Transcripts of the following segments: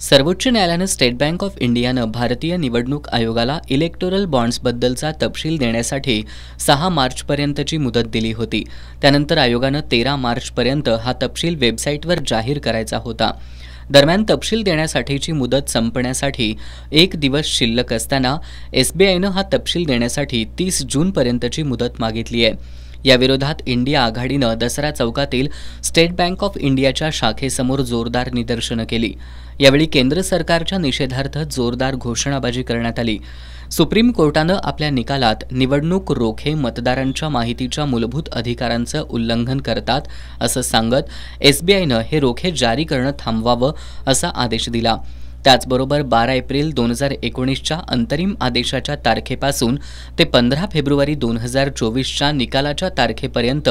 सर्वोच्च न्यायालयानं state Bank of इंडियानं भारतीय निवडणूक आयोगाला इलेक्टोरल बॉन्ड्सबद्दलचा तपशील देण्यासाठी 6 मार्चपर्यंतची मुदत दिली होती। त्यानंतर आयोगानं 13 मार्चपर्यंत हा तपशील वेबसाईटवर जाहीर करायचा होता। दरम्यान तपशील देण्यासाठीची मुदत संपण्यासाठी 1 दिवस शिल्लक असताना SBIनं हा तपशील देण्यासाठी 30 जूनपर्यंतची मुदत मागितली आहे। याविरोधात इंडिया आघाडीनं दसरा चौकातील स्टेट बँक ऑफ इंडियाच्या शाखेसमोर जोरदार निदर्शनं केली। यावेळी केंद्र सरकारच्या निषेधार्थ जोरदार घोषणाबाजी करण्यात आली। सुप्रीम कोर्टानं आपल्या निकालात निवडणूक रोखे मतदारांच्या माहितीच्या मूलभूत अधिकारांचं उल्लंघन करतात असं सांगत SBIनं हे रोखे जारी करणं थांबवावं असा आदेश दिला। त्याचबरोबर 12 एप्रिल 2019च्या अंतरिम आदेशाच्या तारखेपासून ते 15 फेब्रुवारी 2024च्या निकालाच्या तारखेपर्यंत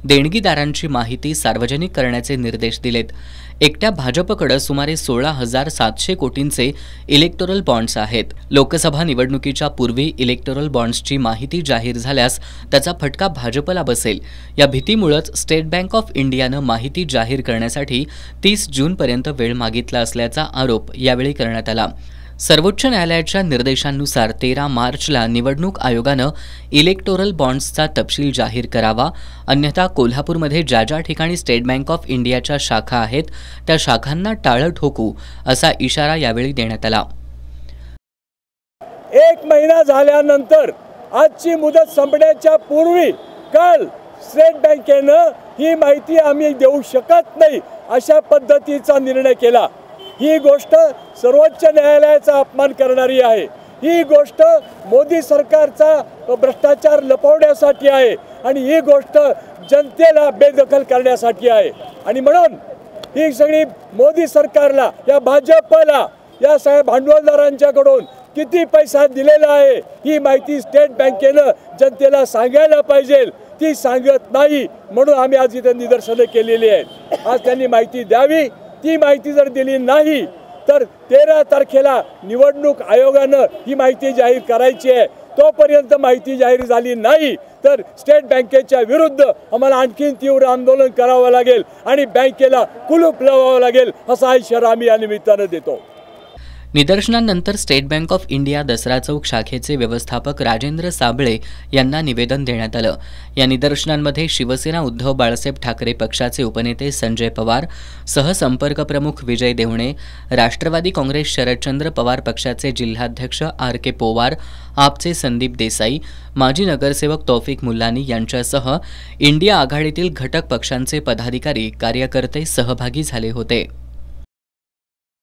देणगीदारांची माहिती सार्वजनिक करण्याचे निर्देश दिलेत। एकट्या भाजपकडे सुमारे 16,700 कोटींचे इलेक्टोरल बॉन्ड्स आहेत। लोकसभा निवडणुकीच्या पूर्वी इलेक्टोरल बॉन्ड्सची माहिती जाहीर झाल्यास त्याचा फटका भाजपला बसेल। या भीतीमुळेच स्टेट बँक ऑफ इंडियानं माहिती जाहीर करण्यासाठी 30 जूनपर्यंत वेळ मागितला असल्याचा आरोप यावेळी करण्यात आला। सर्वोच्च न्यायालयाच्या निर्देशांनुसार 13 मार्चला निवडणूक आयोगानं इलेक्टोरल बॉन्ड्सचा तपशील जाहीर करावा, अन्यथा कोल्हापूरमध्ये ज्या ठिकाणी स्टेट बँक ऑफ इंडियाच्या शाखा आहेत त्या शाखांना टाळं ठोकू असा इशारा यावेळी देण्यात आला। 1 महिना झाल्यानंतर आजची मुदत संपण्याच्या पूर्वी काल स्टेट बँकेनं ही माहिती आम्ही देऊ शकत नाही अशा पद्धतीचा निर्णय केला। ही गोष्ट सर्वोच्च न्यायालयाचा अपमान करणारी आहे। ही गोष्ट मोदी सरकारचा भ्रष्टाचार लपवण्यासाठी आहे आणि ही गोष्ट जनतेला बेदखल करण्यासाठी आहे। आणि म्हणून ही सगळी मोदी सरकारला, या भाजपला, या सगळ्या भांडवलदारांच्याकडून किती पैसा दिलेला आहे ही माहिती स्टेट बँकेनं जनतेला सांगायला पाहिजे। ती सांगत नाही म्हणून आम्ही आज इथे निदर्शनं केलेली आहेत। आज त्यांनी माहिती द्यावी। ती माहिती जर दिली नाही तर 13 तारखेला निवडणूक आयोगानं ही माहिती जाहीर करायची आहे। तोपर्यंत माहिती जाहीर झाली नाही तर स्टेट बँकेच्या विरुद्ध आम्हाला आणखी तीव्र आंदोलन करावं लागेल आणि बँकेला कुलूप लावावं लागेल असा इशारा आम्ही या निमित्तानं देतो। निदर्शनानंतर State Bank of India Dasara Chowk शाखेचे व्यवस्थापक राजेंद्र साबळे यांना निवेदन देण्यात आलं। या निदर्शनांमध्ये शिवसेना उद्धव बाळासाहेब ठाकरे पक्षाचे उपनेते संजय पवार, सहसंपर्क प्रमुख विजय देवणे, राष्ट्रवादी काँग्रेस शरदचंद्र पवार पक्षाचे जिल्हाध्यक्ष RK पोवार, आपचे संदीप देसाई, माजी नगरसेवक तौफिक मुल्लानी यांच्यासह इंडिया आघाडीतील घटक पक्षांचे पदाधिकारी कार्यकर्ते सहभागी झाले होते।